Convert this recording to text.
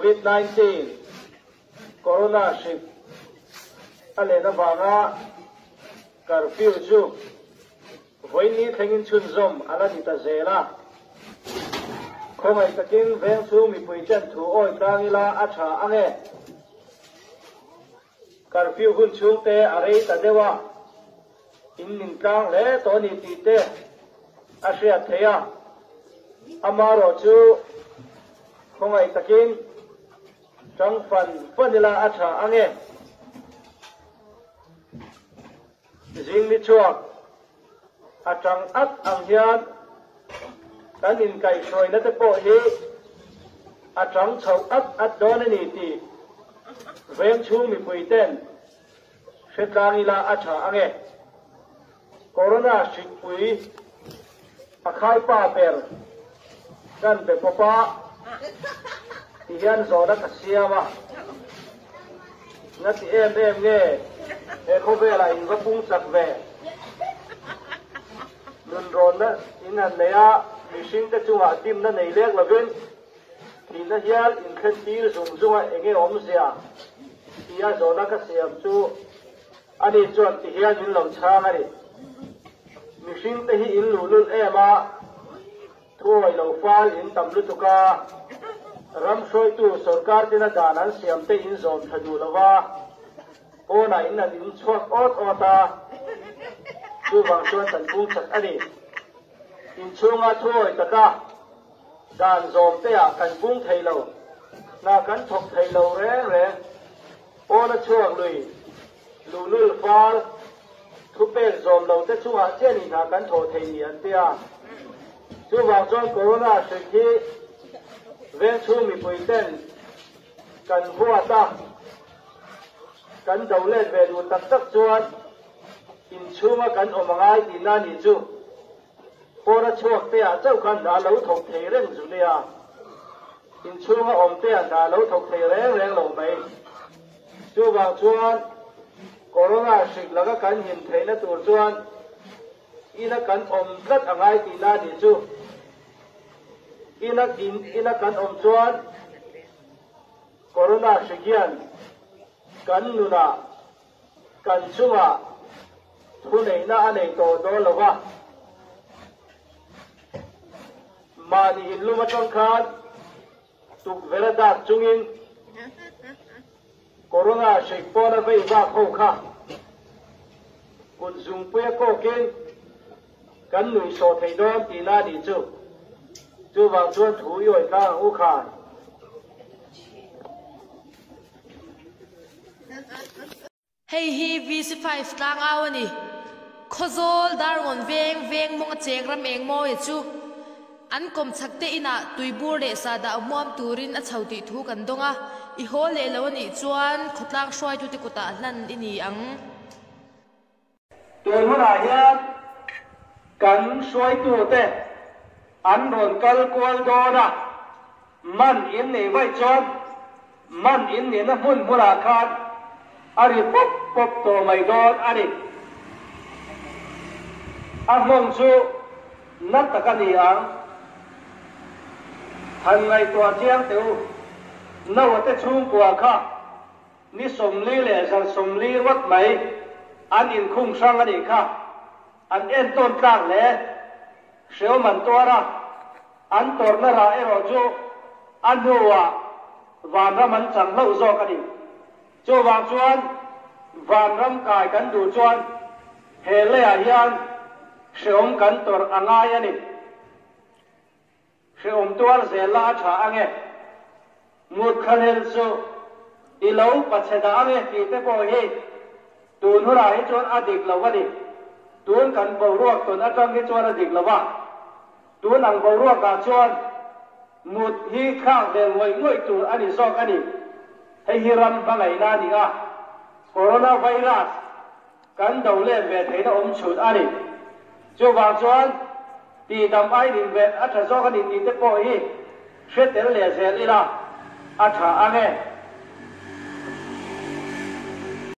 COVID-19 corona ship alena wanga curfew chu voini thengin chun zom ala dita zela khomai takin veng chu mi pui chen thu oi tangila atha ange curfew hun chung te arei ta dewa in nin tang le to ni ti te asia theya amaro chu khomai takin trong fanila atha ange jing mi chuak atang at ang hian kan in kai soi na te po hi atang chau at don ni ti veng chu mi pui ten setangila atha ange corona sik pui akhai pa per kan be popa tiyan zoda kasiama ngati em nge e ko ve la in va pung sak ve nun ron na in an leya mishing ta chunga tim na nei lek lavin tin na hial in khen tir zum zunga enge om sia tiya zoda kasiam chu ani chuan ti hian in lom chang ani mishing ta hi in lulul ema thoi lo fal in tam lu tuka ram soi tu sarkar tina danan siam te in zom thadu lawa ona in an in chuak ot ota chu wang chuan tan pung chak ani in chunga thoi taka dan zom te a kan pung theilo na kan thok theilo re ona chuak lui lulul fal thu pe zom lo te chunga cheni na kan tho thei ni an tia chu wang chuan corona sikhi ven chu mi pui ten kan hua ta kan dau le ve du tak tak chuan in chunga kan omangai ti na ni chu pora chuak te a chau kan da lo thok thei reng zu lia in chunga om te a da lo thok thei reng lo mai chu wang chuan corona sik laga kan hin thei na tur chuan ina kan om tlat angai ti na ni chu ina kan om chuan corona sigian kan nuna kan chunga thunei na anei to do lova mani in luma tong khan tuk verada chungin corona sik pona bei va kho kha kun zung puya ko ken kan nui so thei don ti na di chu chu wang chuan thu yoi ka u khan hei hi VC5 tlang awani khozol darngon veng mong cheng ram eng mo e chu an kom chakte ina tuibur le sa da muam turin a chhauti thu kan donga I hol le lo ni chuan khotlang hruai tu te kuta hlan ini ang tuan huna hian kan hruai tu te an ron kal kwal dona man in nei vai chon man in ne na hun mura khan ari pop to mai don ari a mong chu nat takani ang han ngai to chiang teu nau te chung kwa kha ni somli le san somli wat mai an in khung sang ani kha an en ton tlak le seo man to ra an tor na ra ero chu an huwa van ra man chang lo zo ka ni chu wa chuan van ram kai kan du chuan he le a hian seom kan tor angai ani seom tuar zela tha ange mut khanel chu ilo pacheda ange ti te ko hi tun hura hi chuan adik lawani tun kan bo ruak ton atang hi chuan adik lawa tun ang bo ruak ka chuan mut hi khang del ngoi tu ani sok ani hei hiram bangai na ni a coronavirus kan dau le ve theina om chut ani chu wang chuan ti dam ai rin ve atha zo ka ni ti te po hi shetel le zel ila atha ange